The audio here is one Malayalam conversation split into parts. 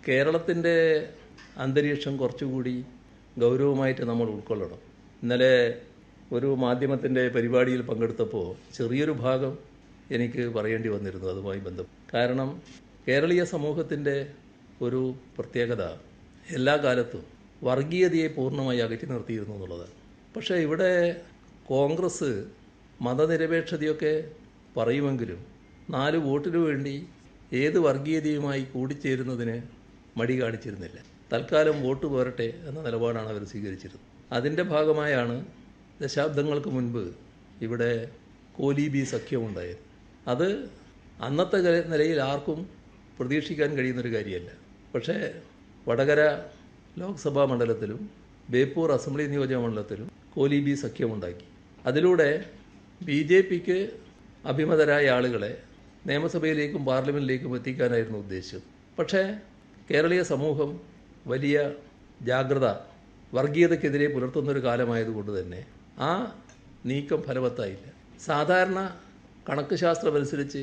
കേരളത്തിൻ്റെ അന്തരീക്ഷം കുറച്ചുകൂടി ഗൗരവമായിട്ട് നമ്മൾ ഉൾക്കൊള്ളണം. ഇന്നലെ ഒരു മാധ്യമത്തിൻ്റെ പരിപാടിയിൽ പങ്കെടുത്തപ്പോൾ ചെറിയൊരു ഭാഗം എനിക്ക് പറയേണ്ടി വന്നിരുന്നു അതുമായി ബന്ധപ്പെട്ട്. കാരണം കേരളീയ സമൂഹത്തിൻ്റെ ഒരു പ്രത്യേകത എല്ലാ കാലത്തും വർഗീയതയെ പൂർണ്ണമായി അകറ്റി നിർത്തിയിരുന്നു എന്നുള്ളതാണ്. പക്ഷേ ഇവിടെ കോൺഗ്രസ് മതനിരപേക്ഷതയൊക്കെ പറയുമെങ്കിലും 4 വോട്ടിനു വേണ്ടി ഏത് വർഗീയതയുമായി കൂടിച്ചേരുന്നതിന് മടി കാണിച്ചിരുന്നില്ല. തൽക്കാലം വോട്ട് പോരട്ടെ എന്ന നിലപാടാണ് അവർ സ്വീകരിച്ചിരുന്നത്. അതിൻ്റെ ഭാഗമായാണ് ദശാബ്ദങ്ങൾക്ക് മുൻപ് ഇവിടെ കോലീബി സഖ്യമുണ്ടായത്. അത് അന്നത്തെ നിലയിൽ ആർക്കും പ്രതീക്ഷിക്കാൻ കഴിയുന്നൊരു കാര്യമല്ല. പക്ഷേ വടകര ലോക്സഭാ മണ്ഡലത്തിലും ബേപ്പൂർ അസംബ്ലി നിയോജക മണ്ഡലത്തിലും കോലീബി സഖ്യമുണ്ടാക്കി. അതിലൂടെ BJPക്ക് അഭിമതരായ ആളുകളെ നിയമസഭയിലേക്കും പാർലമെൻറ്റിലേക്കും എത്തിക്കാനായിരുന്നു ഉദ്ദേശിച്ചത്. പക്ഷേ കേരളീയ സമൂഹം വലിയ ജാഗ്രത വർഗീയതയ്ക്കെതിരെ പുലർത്തുന്നൊരു കാലമായതുകൊണ്ട് തന്നെ ആ നീക്കം ഫലവത്തായില്ല. സാധാരണ കണക്ക് ശാസ്ത്രമനുസരിച്ച്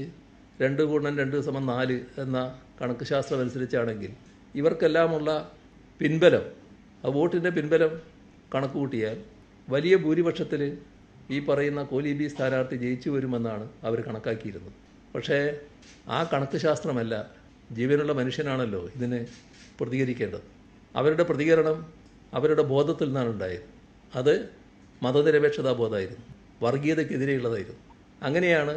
2 × 2 = 4 എന്ന കണക്ക് ശാസ്ത്രമനുസരിച്ചാണെങ്കിൽ ഇവർക്കെല്ലാമുള്ള പിൻബലം, ആ വോട്ടിൻ്റെ പിൻബലം കണക്ക് കൂട്ടിയാൽ വലിയ ഭൂരിപക്ഷത്തിൽ ഈ പറയുന്ന കോലീബി സ്ഥാനാർത്ഥി ജയിച്ചു വരുമെന്നാണ് അവർ കണക്കാക്കിയിരുന്നത്. പക്ഷേ ആ കണക്ക് ശാസ്ത്രമല്ല, ജീവനുള്ള മനുഷ്യനാണല്ലോ ഇതിന് പ്രതികരിക്കേണ്ടത്. അവരുടെ പ്രതികരണം അവരുടെ ബോധത്തിൽ നിന്നാണ് ഉണ്ടായത്. അത് മതനിരപേക്ഷതാ ബോധമായിരുന്നു, വർഗീയതയ്ക്കെതിരെയുള്ളതായിരുന്നു. അങ്ങനെയാണ്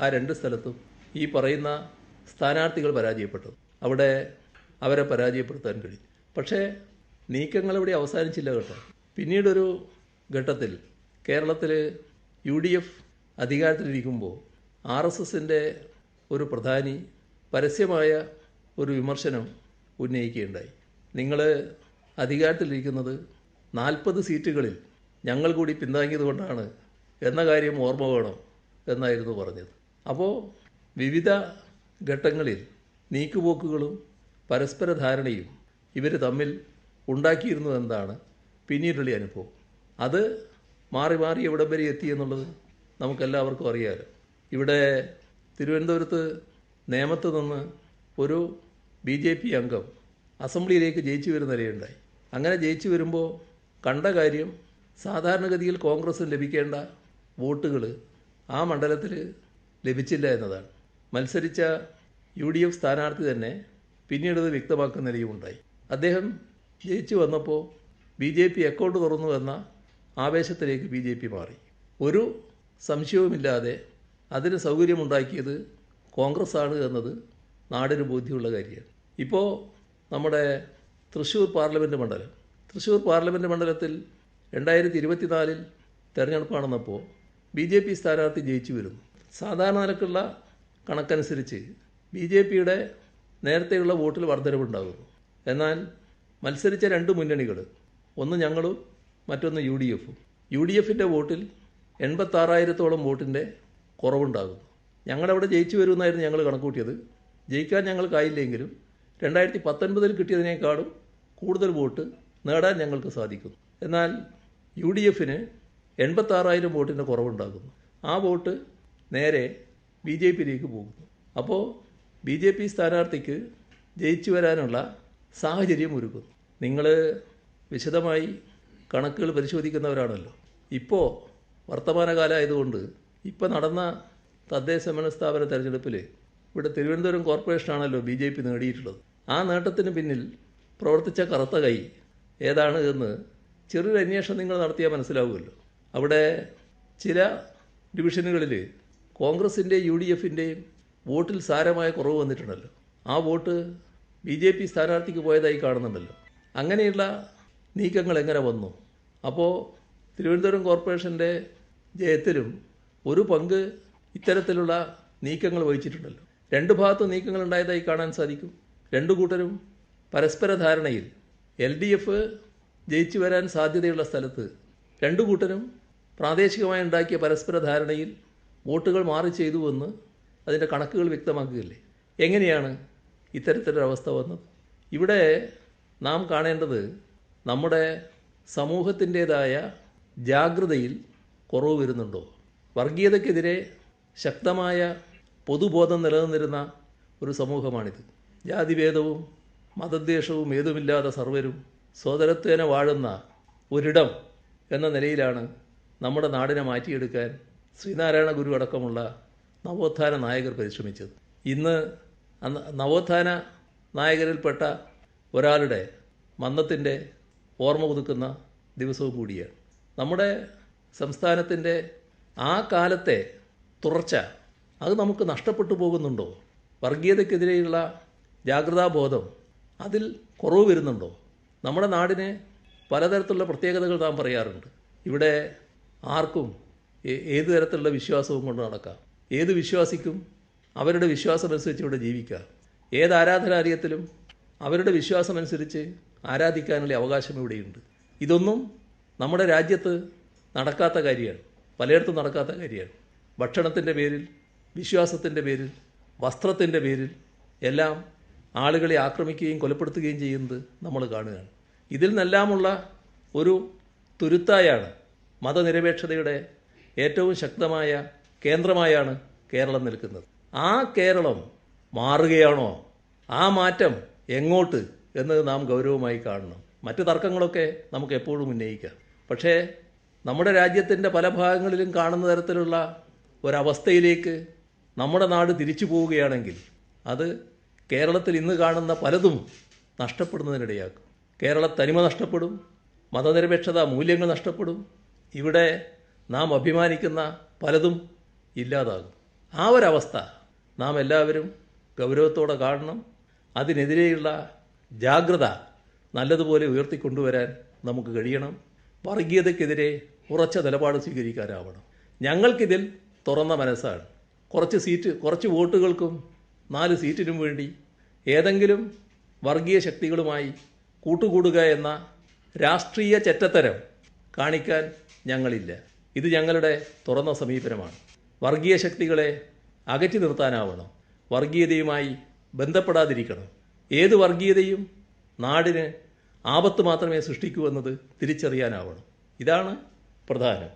ആ 2 സ്ഥലത്തും ഈ പറയുന്ന സ്ഥാനാർത്ഥികൾ പരാജയപ്പെട്ടത്. അവിടെ അവരെ പരാജയപ്പെടുത്താൻ കഴിയും. പക്ഷേ നീക്കങ്ങൾ ഇവിടെ അവസാനിച്ചില്ല കേട്ടോ. പിന്നീടൊരു ഘട്ടത്തിൽ കേരളത്തിൽ UDF അധികാരത്തിലിരിക്കുമ്പോൾ RSSൻ്റെ ഒരു പ്രധാനി പരസ്യമായ ഒരു വിമർശനം ഉന്നയിക്കുകയുണ്ടായി. നിങ്ങൾ അധികാരത്തിലിരിക്കുന്നത് 40 സീറ്റുകളിൽ ഞങ്ങൾ കൂടി പിന്താങ്ങിയത് കൊണ്ടാണ് എന്ന കാര്യം ഓർമ്മ വേണം എന്നായിരുന്നു പറഞ്ഞത്. അപ്പോൾ വിവിധ ഘട്ടങ്ങളിൽ നീക്കുപോക്കുകളും പരസ്പര ധാരണയും ഇവർ തമ്മിൽ ഉണ്ടാക്കിയിരുന്നു എന്നതാണ് പിന്നീടുള്ള അനുഭവം. അത് മാറി മാറി എവിടം വരെ എത്തി എന്നുള്ളത് നമുക്കെല്ലാവർക്കും അറിയാമല്ലോ. ഇവിടെ തിരുവനന്തപുരത്ത് നേമത്ത് നിന്ന് ഒരു BJP അംഗം അസംബ്ലിയിലേക്ക് ജയിച്ചു വരുന്ന നിലയുണ്ടായി. അങ്ങനെ ജയിച്ചു വരുമ്പോൾ കണ്ട കാര്യം സാധാരണഗതിയിൽ കോൺഗ്രസ്സിന് ലഭിക്കേണ്ട വോട്ടുകൾ ആ മണ്ഡലത്തിൽ ലഭിച്ചില്ല എന്നതാണ്. മത്സരിച്ച UDF സ്ഥാനാർത്ഥി തന്നെ പിന്നീടത് വ്യക്തമാക്കുന്ന നിലയുമുണ്ടായി. അദ്ദേഹം ജയിച്ചു വന്നപ്പോൾ BJP അക്കൗണ്ട് തുറന്നു എന്ന ആവേശത്തിലേക്ക് BJP മാറി. ഒരു സംശയവുമില്ലാതെ അതിന് സൗകര്യമുണ്ടാക്കിയത് കോൺഗ്രസ് ആണ് എന്നത് നാടിന് ബോധ്യമുള്ള കാര്യമാണ്. ഇപ്പോൾ നമ്മുടെ തൃശ്ശൂർ പാർലമെൻറ്റ് മണ്ഡലത്തിൽ 2024 തെരഞ്ഞെടുപ്പ് നടന്നപ്പോൾ BJP സ്ഥാനാർത്ഥി ജയിച്ചു വരുന്നു. സാധാരണ നിലക്കുള്ള കണക്കനുസരിച്ച് BJPയുടെ നേരത്തെയുള്ള വോട്ടിൽ വർധനവുണ്ടാകുന്നു. എന്നാൽ മത്സരിച്ച 2 മുന്നണികൾ, ഒന്ന് ഞങ്ങളും മറ്റൊന്ന് UDFും, UDFിൻ്റെ വോട്ടിൽ 86,000-ഓളം വോട്ടിൻ്റെ കുറവുണ്ടാകുന്നു. ഞങ്ങളവിടെ ജയിച്ചു വരുമെന്നായിരുന്നു ഞങ്ങൾ കണക്കൂട്ടിയത്. ജയിക്കാൻ ഞങ്ങൾക്കായില്ലെങ്കിലും 2019 കിട്ടിയതിനേക്കാളും കൂടുതൽ വോട്ട് നേടാൻ ഞങ്ങൾക്ക് സാധിക്കുന്നു. എന്നാൽ UDFന് 86,000 വോട്ടിൻ്റെ കുറവുണ്ടാകുന്നു. ആ വോട്ട് നേരെ BJPയിലേക്ക് പോകുന്നു. അപ്പോൾ BJP സ്ഥാനാർത്ഥിക്ക് ജയിച്ചു വരാനുള്ള സാഹചര്യം ഒരുക്കുന്നു. നിങ്ങൾ വിശദമായി കണക്കുകൾ പരിശോധിക്കുന്നവരാണല്ലോ. ഇപ്പോൾ വർത്തമാനകാലമായതുകൊണ്ട് ഇപ്പോൾ നടന്ന തദ്ദേശ ഭരണ സ്ഥാപന തെരഞ്ഞെടുപ്പിൽ ഇവിടെ തിരുവനന്തപുരം കോർപ്പറേഷനാണല്ലോ BJP നേടിയിട്ടുള്ളത്. ആ നേട്ടത്തിന് പിന്നിൽ പ്രവർത്തിച്ച കറുത്ത കൈ ഏതാണ് എന്ന് ചെറിയൊരു അന്വേഷണം നിങ്ങൾ നടത്തിയാൽ മനസ്സിലാവുമല്ലോ. അവിടെ ചില ഡിവിഷനുകളിൽ കോൺഗ്രസിൻ്റെയും UDFിൻ്റെയും വോട്ടിൽ സാരമായ കുറവ് വന്നിട്ടുണ്ടല്ലോ. ആ വോട്ട് BJP സ്ഥാനാർത്ഥിക്ക് പോയതായി കാണുന്നുണ്ടല്ലോ. അങ്ങനെയുള്ള നീക്കങ്ങൾ എങ്ങനെ വന്നു? അപ്പോൾ തിരുവനന്തപുരം കോർപ്പറേഷൻ്റെ ജയത്തിലും ഒരു പങ്ക് ഇത്തരത്തിലുള്ള നീക്കങ്ങൾ വഹിച്ചിട്ടുണ്ടല്ലോ. 2 ഭാഗത്തും നീക്കങ്ങൾ ഉണ്ടായതായി കാണാൻ സാധിക്കും. 2 കൂട്ടരും പരസ്പര ധാരണയിൽ LDF ജയിച്ചു വരാൻ സാധ്യതയുള്ള സ്ഥലത്ത് 2 കൂട്ടരും പ്രാദേശികമായി ഉണ്ടാക്കിയ പരസ്പര ധാരണയിൽ വോട്ടുകൾ മാറി ചെയ്തുവെന്ന് അതിൻ്റെ കണക്കുകൾ വ്യക്തമാക്കുകയില്ലേ? എങ്ങനെയാണ് ഇത്തരത്തിലൊരവസ്ഥ വന്നത്? ഇവിടെ നാം കാണേണ്ടത് നമ്മുടെ സമൂഹത്തിൻ്റേതായ ജാഗ്രതയിൽ കുറവ് വരുന്നുണ്ടോ? വർഗീയതയ്ക്കെതിരെ ശക്തമായ പൊതുബോധം നിലനിന്നിരുന്ന ഒരു സമൂഹമാണിത്. ജാതിഭേദവും മതദ്വേഷവും ഏതുമില്ലാതെ സർവരും സോദരത്വേന വാഴുന്ന ഒരിടം എന്ന നിലയിലാണ് നമ്മുടെ നാടിനെ മാറ്റിയെടുക്കാൻ ശ്രീനാരായണ ഗുരു അടക്കമുള്ള നവോത്ഥാന നായകർ പരിശ്രമിച്ചത്. ഇന്ന് നവോത്ഥാന നായകരിൽപ്പെട്ട ഒരാളുടെ മന്നത്തിൻ്റെ ഓർമ്മ പുതുക്കുന്ന ദിവസവും കൂടിയാണ്. നമ്മുടെ സംസ്ഥാനത്തിൻ്റെ ആ കാലത്തെ തുടർച്ച അത് നമുക്ക് നഷ്ടപ്പെട്ടു പോകുന്നുണ്ടോ? വർഗീയതയ്ക്കെതിരെയുള്ള ജാഗ്രതാബോധം അതിൽ കുറവ് വരുന്നുണ്ടോ? നമ്മുടെ നാടിന് പലതരത്തിലുള്ള പ്രത്യേകതകൾ നാം പറയാറുണ്ട്. ഇവിടെ ആർക്കും ഏത് തരത്തിലുള്ള വിശ്വാസവും കൊണ്ട് നടക്കാം. ഏത് വിശ്വാസിക്കും അവരുടെ വിശ്വാസമനുസരിച്ച് ഇവിടെ ജീവിക്കാം. ഏത് ആരാധനാലയത്തിലും അവരുടെ വിശ്വാസമനുസരിച്ച് ആരാധിക്കാനുള്ള അവകാശം ഇവിടെയുണ്ട്. ഇതൊന്നും നമ്മുടെ രാജ്യത്ത് നടക്കാത്ത കാര്യമാണ്, പലയിടത്തും നടക്കാത്ത കാര്യമാണ്. ഭക്ഷണത്തിൻ്റെ പേരിൽ, വിശ്വാസത്തിൻ്റെ പേരിൽ, വസ്ത്രത്തിൻ്റെ പേരിൽ എല്ലാം ആളുകളെ ആക്രമിക്കുകയും കൊലപ്പെടുത്തുകയും ചെയ്യുന്നത് നമ്മൾ കാണുകയാണ്. ഇതിൽ നിന്നെല്ലാമുള്ള ഒരു തുരുത്തായാണ് മതനിരപേക്ഷതയുടെ ഏറ്റവും ശക്തമായ കേന്ദ്രമായാണ് കേരളം നിൽക്കുന്നത്. ആ കേരളം മാറുകയാണോ? ആ മാറ്റം എങ്ങോട്ട് എന്നത് നാം ഗൗരവമായി കാണണം. മറ്റ് തർക്കങ്ങളൊക്കെ നമുക്ക് എപ്പോഴും ഉന്നയിക്കാം. പക്ഷേ നമ്മുടെ രാജ്യത്തിൻ്റെ പല ഭാഗങ്ങളിലും കാണുന്ന തരത്തിലുള്ള ഒരവസ്ഥയിലേക്ക് നമ്മുടെ നാട് തിരിച്ചു പോവുകയാണെങ്കിൽ അത് കേരളത്തിൽ ഇന്ന് കാണുന്ന പലതും നഷ്ടപ്പെടുന്നതിനിടയാക്കും. കേരള തനിമ നഷ്ടപ്പെടും, മതനിരപേക്ഷത മൂല്യങ്ങൾ നഷ്ടപ്പെടും. ഇവിടെ നാം അഭിമാനിക്കുന്ന പലതും ഇല്ലാതാകും. ആ ഒരവസ്ഥ നാം എല്ലാവരും ഗൗരവത്തോടെ കാണണം. അതിനെതിരെയുള്ള ജാഗ്രത നല്ലതുപോലെ ഉയർത്തിക്കൊണ്ടുവരാൻ നമുക്ക് കഴിയണം. വർഗീയതയ്ക്കെതിരെ ഉറച്ച നിലപാട് സ്വീകരിക്കാനാവണം. ഞങ്ങൾക്കിതിൽ തുറന്ന മനസ്സാണ്. കുറച്ച് വോട്ടുകൾക്കും 4 സീറ്റിനും വേണ്ടി ഏതെങ്കിലും വർഗീയ ശക്തികളുമായി കൂട്ടുകൂടുക എന്ന രാഷ്ട്രീയ ചെറ്റത്തരം കാണിക്കാൻ ഞങ്ങളില്ല. ഇത് ഞങ്ങളുടെ തുറന്ന സമീപനമാണ്. വർഗീയ ശക്തികളെ അകറ്റി നിർത്താനാവണം. വർഗീയതയുമായി ബന്ധപ്പെടാതിരിക്കണം. ഏത് വർഗീയതയും നാടിന് ആപത്ത് മാത്രമേ സൃഷ്ടിക്കൂ എന്നത് തിരിച്ചറിയാനാവണം. ഇതാണ് പ്രധാനം.